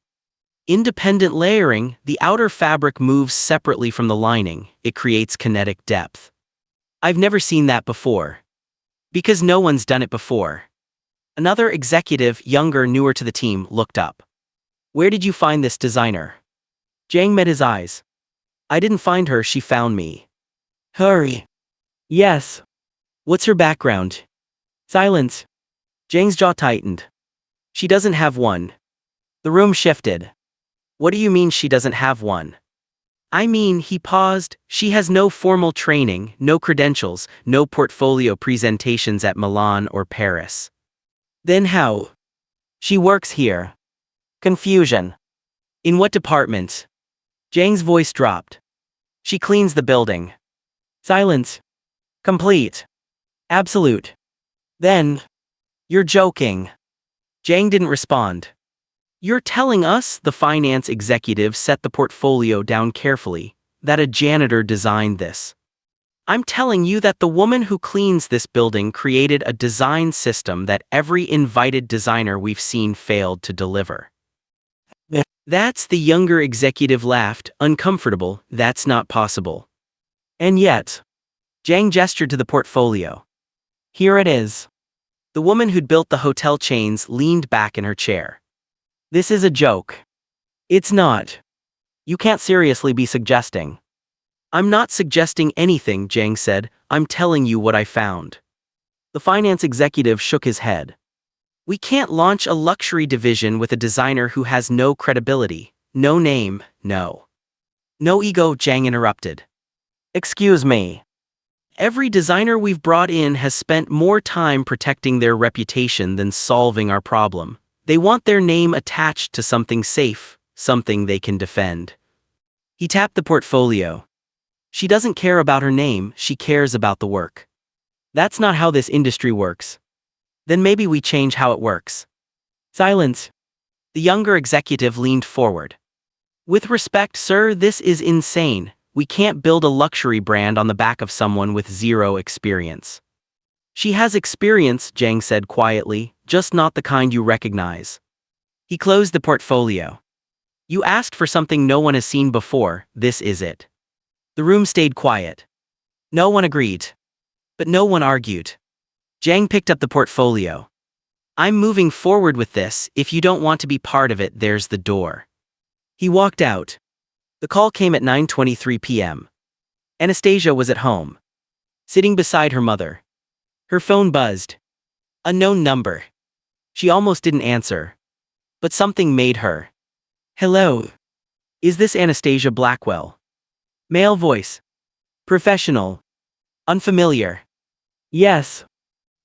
Independent layering, the outer fabric moves separately from the lining, it creates kinetic depth. I've never seen that before. Because no one's done it before. Another executive, younger, newer to the team, looked up. Where did you find this designer? Jang met his eyes. I didn't find her, she found me. Hurry. Yes. What's her background? Silence. Jang's jaw tightened. She doesn't have one. The room shifted. What do you mean she doesn't have one? I mean, he paused, she has no formal training, no credentials, no portfolio presentations at Milan or Paris. Then how? She works here. Confusion. In what department? Jang's voice dropped. She cleans the building. Silence. Complete. Absolute. Then. You're joking. Jang didn't respond. You're telling us, the finance executive set the portfolio down carefully, that a janitor designed this. I'm telling you that the woman who cleans this building created a design system that every invited designer we've seen failed to deliver. That's the younger executive laughed, uncomfortable, that's not possible. And yet. Jang gestured to the portfolio. Here it is. The woman who'd built the hotel chains leaned back in her chair. This is a joke. It's not. You can't seriously be suggesting. I'm not suggesting anything, Jang said, I'm telling you what I found. The finance executive shook his head. We can't launch a luxury division with a designer who has no credibility, no name, no ego, Jang interrupted. Excuse me. Every designer we've brought in has spent more time protecting their reputation than solving our problem. They want their name attached to something safe, something they can defend. He tapped the portfolio. She doesn't care about her name, she cares about the work. That's not how this industry works. Then maybe we change how it works. Silence. The younger executive leaned forward. With respect, sir, this is insane. We can't build a luxury brand on the back of someone with zero experience. She has experience, Jang said quietly, just not the kind you recognize. He closed the portfolio. You asked for something no one has seen before, this is it. The room stayed quiet. No one agreed. But no one argued. Jang picked up the portfolio. I'm moving forward with this, if you don't want to be part of it, there's the door. He walked out. The call came at 9:23 p.m. Anastasia was at home, sitting beside her mother. Her phone buzzed. Unknown number. She almost didn't answer. But something made her. Hello. Is this Anastasia Blackwell? Male voice. Professional. Unfamiliar. Yes.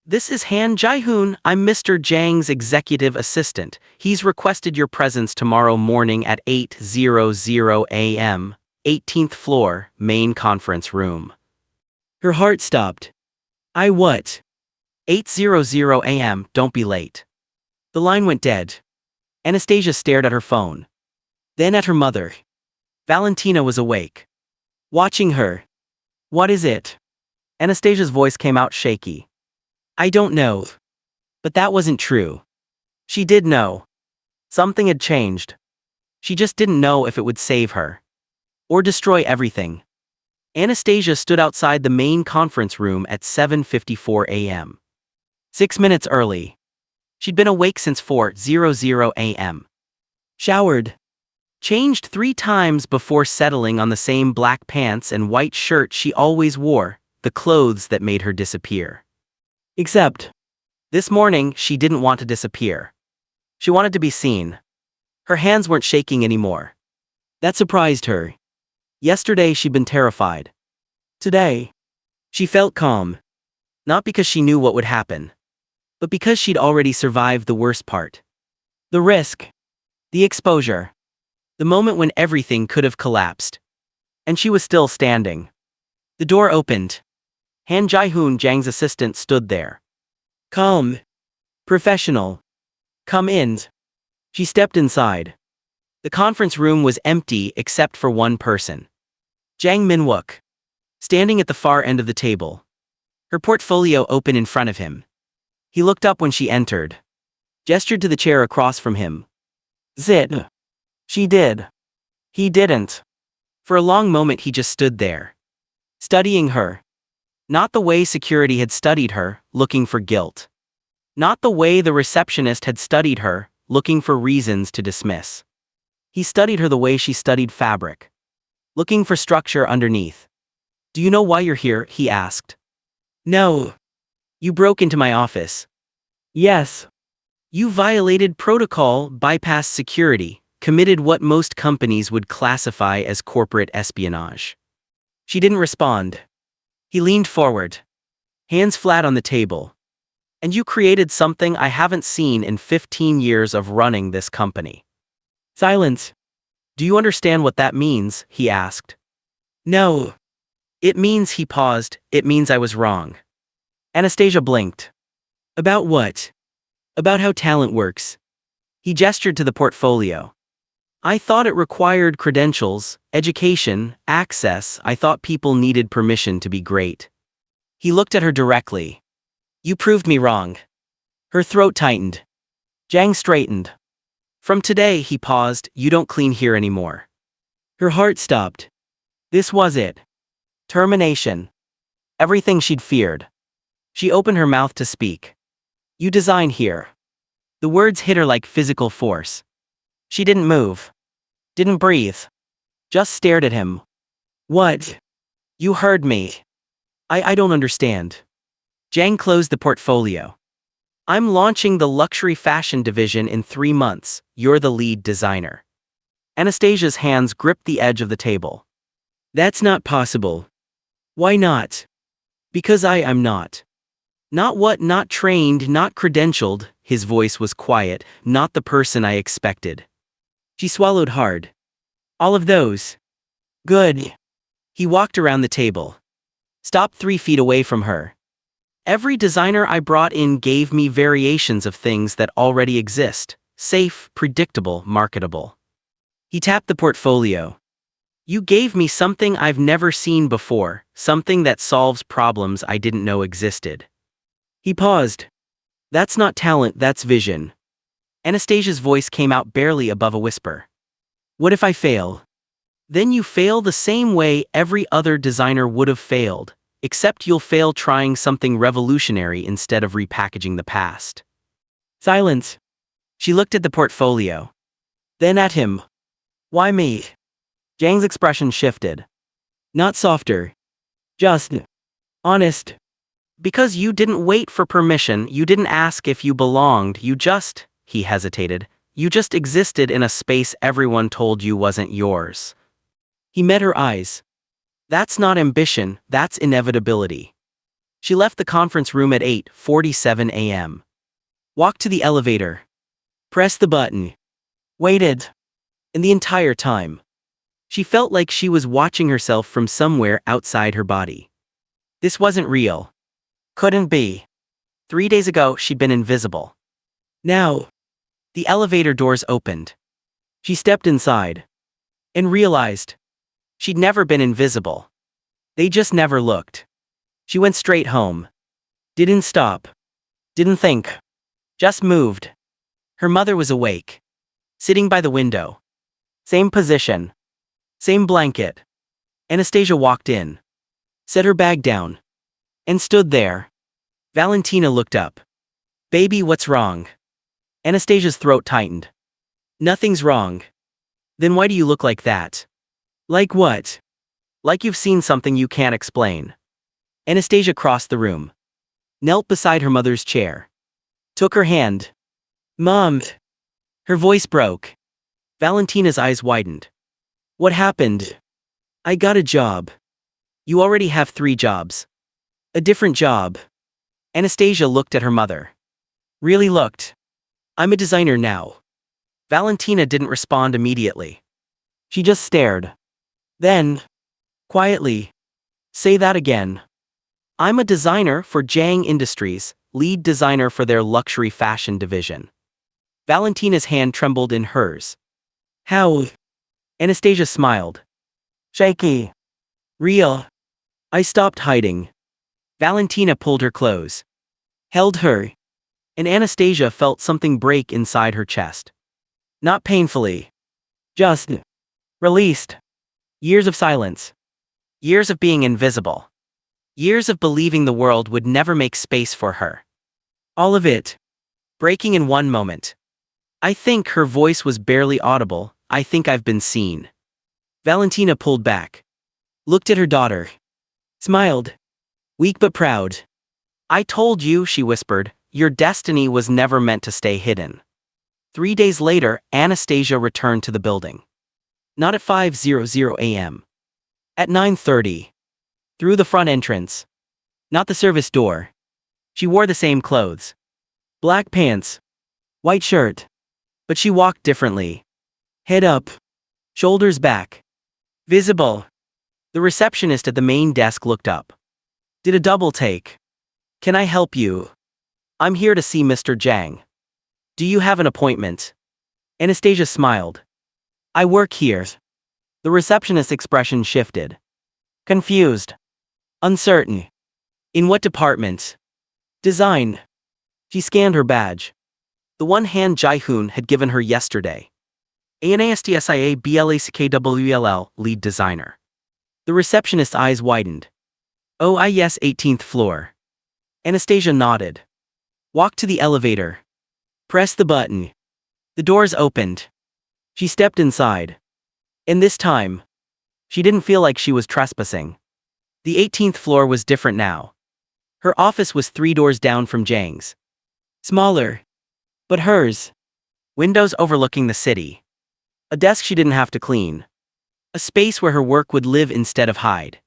This is Han Jae-hoon, I'm Mr. Jang's executive assistant. He's requested your presence tomorrow morning at 8:00 a.m., 18th floor, main conference room. Her heart stopped. What? 8:00 a.m., don't be late. The line went dead. Anastasia stared at her phone. Then at her mother. Valentina was awake. Watching her. What is it? Anastasia's voice came out shaky. I don't know. But that wasn't true. She did know. Something had changed. She just didn't know if it would save her. Or destroy everything. Anastasia stood outside the main conference room at 7:54 a.m. 6 minutes early. She'd been awake since 4:00 a.m. Showered. Changed 3 times before settling on the same black pants and white shirt she always wore, the clothes that made her disappear. Except, this morning she didn't want to disappear. She wanted to be seen. Her hands weren't shaking anymore. That surprised her. Yesterday she'd been terrified. Today, she felt calm. Not because she knew what would happen, but because she'd already survived the worst part. The risk. The exposure. The moment when everything could have collapsed. And she was still standing. The door opened. Han Jae-hoon, Jang's assistant, stood there. Calm. Professional. Come in. She stepped inside. The conference room was empty except for one person. Jang Min-wook. Standing at the far end of the table. Her portfolio open in front of him. He looked up when she entered. Gestured to the chair across from him. Zit. She did. He didn't. For a long moment he just stood there. Studying her. Not the way security had studied her, looking for guilt. Not the way the receptionist had studied her, looking for reasons to dismiss. He studied her the way she studied fabric. Looking for structure underneath. Do you know why you're here? He asked. No. You broke into my office. Yes. You violated protocol, bypassed security, committed what most companies would classify as corporate espionage. She didn't respond. He leaned forward. Hands flat on the table. And you created something I haven't seen in 15 years of running this company. Silence. Do you understand what that means? He asked. No. It means, he paused, it means I was wrong. Anastasia blinked. About what? About how talent works. He gestured to the portfolio. I thought it required credentials, education, access. I thought people needed permission to be great. He looked at her directly. You proved me wrong. Her throat tightened. Jang straightened. From today, he paused, you don't clean here anymore. Her heart stopped. This was it. Termination. Everything she'd feared. She opened her mouth to speak. You design here. The words hit her like physical force. She didn't move. Didn't breathe. Just stared at him. What? You heard me. I don't understand. Jang closed the portfolio. I'm launching the luxury fashion division in 3 months. You're the lead designer. Anastasia's hands gripped the edge of the table. That's not possible. Why not? Because I'm not. Not what, not trained, not credentialed. His voice was quiet, not the person I expected. She swallowed hard. All of those. Good. He walked around the table. Stopped 3 feet away from her. Every designer I brought in gave me variations of things that already exist. Safe, predictable, marketable. He tapped the portfolio. You gave me something I've never seen before, something that solves problems I didn't know existed. He paused. That's not talent, that's vision. Anastasia's voice came out barely above a whisper. What if I fail? Then you fail the same way every other designer would have failed, except you'll fail trying something revolutionary instead of repackaging the past. Silence. She looked at the portfolio. Then at him. Why me? Jang's expression shifted. Not softer. Just honest. Because you didn't wait for permission, you didn't ask if you belonged, he hesitated, you just existed in a space everyone told you wasn't yours. He met her eyes. That's not ambition, that's inevitability. She left the conference room at 8:47 a.m. Walked to the elevator. Pressed the button. Waited. And the entire time, she felt like she was watching herself from somewhere outside her body. This wasn't real. Couldn't be. 3 days ago, she'd been invisible. Now, the elevator doors opened. She stepped inside and realized she'd never been invisible. They just never looked. She went straight home. Didn't stop. Didn't think. Just moved. Her mother was awake. Sitting by the window. Same position. Same blanket. Anastasia walked in. Set her bag down. And stood there. Valentina looked up. Baby, what's wrong? Anastasia's throat tightened. Nothing's wrong. Then why do you look like that? Like what? Like you've seen something you can't explain. Anastasia crossed the room. Knelt beside her mother's chair. Took her hand. Mom. Her voice broke. Valentina's eyes widened. What happened? I got a job. You already have 3 jobs. A different job. Anastasia looked at her mother. Really looked. I'm a designer now. Valentina didn't respond immediately. She just stared. Then, quietly, say that again. I'm a designer for Jang Industries, lead designer for their luxury fashion division. Valentina's hand trembled in hers. How? Anastasia smiled. Shaky. Real. I stopped hiding. Valentina pulled her close. Held her. And Anastasia felt something break inside her chest. Not painfully. Just released. Years of silence. Years of being invisible. Years of believing the world would never make space for her. All of it. Breaking in one moment. I think her voice was barely audible. I think I've been seen. Valentina pulled back. Looked at her daughter. Smiled. Weak but proud. I told you, she whispered, your destiny was never meant to stay hidden. 3 days later, Anastasia returned to the building. Not at 5:00 a.m. At 9:30. Through the front entrance. Not the service door. She wore the same clothes. Black pants. White shirt. But she walked differently. Head up. Shoulders back. Visible. The receptionist at the main desk looked up. Did a double take. Can I help you? I'm here to see Mr. Jang. Do you have an appointment? Anastasia smiled. I work here. The receptionist's expression shifted. Confused. Uncertain. In what department? Design. She scanned her badge. The one hand Jae-hoon had given her yesterday. Anastasia Blackwell, lead designer. The receptionist's eyes widened. Oh, yes, 18th floor. Anastasia nodded. Walked to the elevator. Pressed the button. The doors opened. She stepped inside. And this time, she didn't feel like she was trespassing. The 18th floor was different now. Her office was 3 doors down from Jang's. Smaller. But hers. Windows overlooking the city. A desk she didn't have to clean. A space where her work would live instead of hide.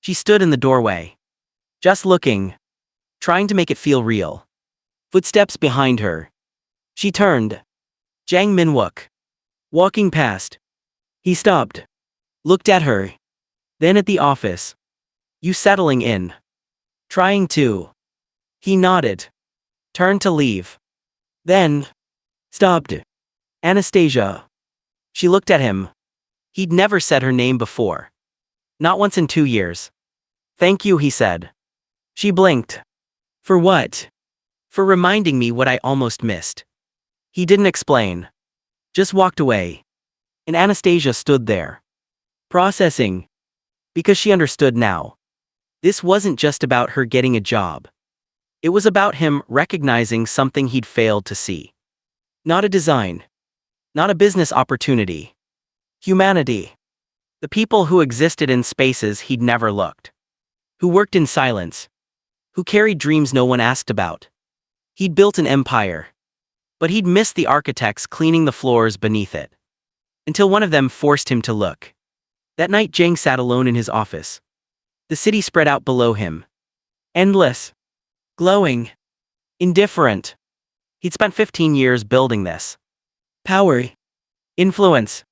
She stood in the doorway. Just looking. Trying to make it feel real. Footsteps behind her. She turned. Jang Min-wook. Walking past. He stopped. Looked at her. Then at the office. You settling in? Trying to. He nodded. Turned to leave. Then. Stopped. Anastasia. She looked at him. He'd never said her name before. Not once in 2 years. Thank you, he said. She blinked. For what? For reminding me what I almost missed. He didn't explain. Just walked away. And Anastasia stood there, processing, because she understood now. This wasn't just about her getting a job. It was about him recognizing something he'd failed to see. Not a design. Not a business opportunity. Humanity. The people who existed in spaces he'd never looked. Who worked in silence. Who carried dreams no one asked about. He'd built an empire. But he'd missed the architects cleaning the floors beneath it. Until one of them forced him to look. That night Jang sat alone in his office. The city spread out below him. Endless. Glowing. Indifferent. He'd spent 15 years building this. Power. Influence.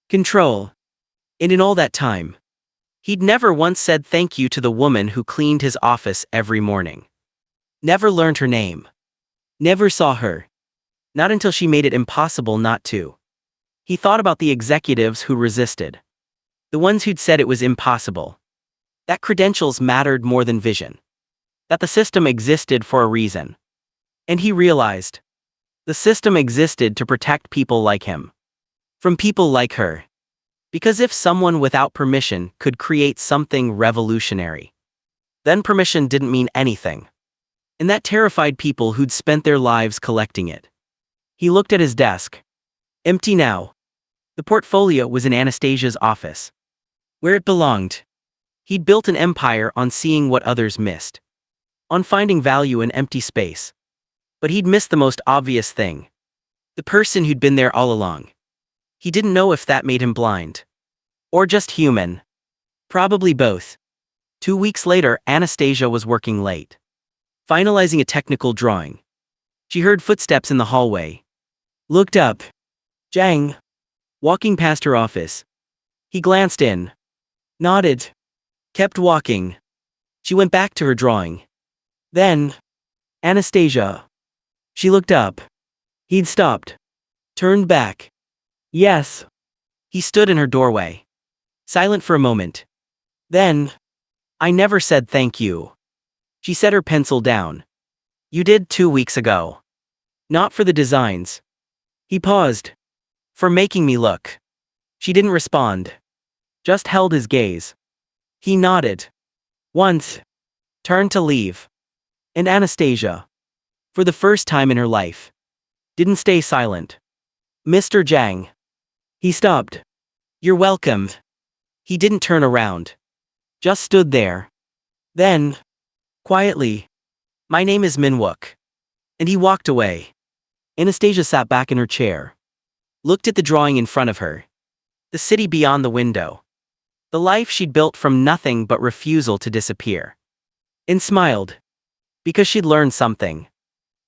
Control. And in all that time, he'd never once said thank you to the woman who cleaned his office every morning. Never learned her name. Never saw her. Not until she made it impossible not to. He thought about the executives who resisted. The ones who'd said it was impossible. That credentials mattered more than vision. That the system existed for a reason. And he realized. The system existed to protect people like him. From people like her. Because if someone without permission could create something revolutionary, then permission didn't mean anything. And that terrified people who'd spent their lives collecting it. He looked at his desk. Empty now. The portfolio was in Anastasia's office. Where it belonged. He'd built an empire on seeing what others missed. On finding value in empty space. But he'd missed the most obvious thing. The person who'd been there all along. He didn't know if that made him blind. Or just human. Probably both. 2 weeks later, Anastasia was working late. Finalizing a technical drawing. She heard footsteps in the hallway. Looked up. Jang. Walking past her office. He glanced in. Nodded. Kept walking. She went back to her drawing. Then. Anastasia. She looked up. He'd stopped. Turned back. Yes. He stood in her doorway. Silent for a moment. Then. I never said thank you. She set her pencil down. You did 2 weeks ago. Not for the designs. He paused. For making me look. She didn't respond. Just held his gaze. He nodded. Once. Turned to leave. And Anastasia. For the first time in her life. Didn't stay silent. Mr. Jang. He stopped. You're welcome. He didn't turn around. Just stood there. Then. Quietly. My name is Min-wook. And he walked away. Anastasia sat back in her chair. Looked at the drawing in front of her. The city beyond the window. The life she'd built from nothing but refusal to disappear. And smiled. Because she'd learned something.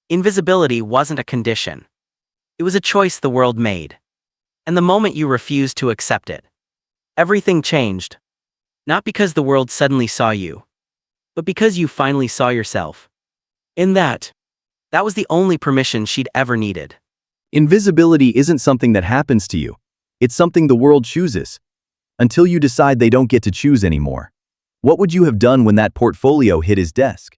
Invisibility wasn't a condition. It was a choice the world made. And the moment you refused to accept it, everything changed. Not because the world suddenly saw you, but because you finally saw yourself. In that was the only permission she'd ever needed. Invisibility isn't something that happens to you. It's something the world chooses. Until you decide they don't get to choose anymore. What would you have done when that portfolio hit his desk?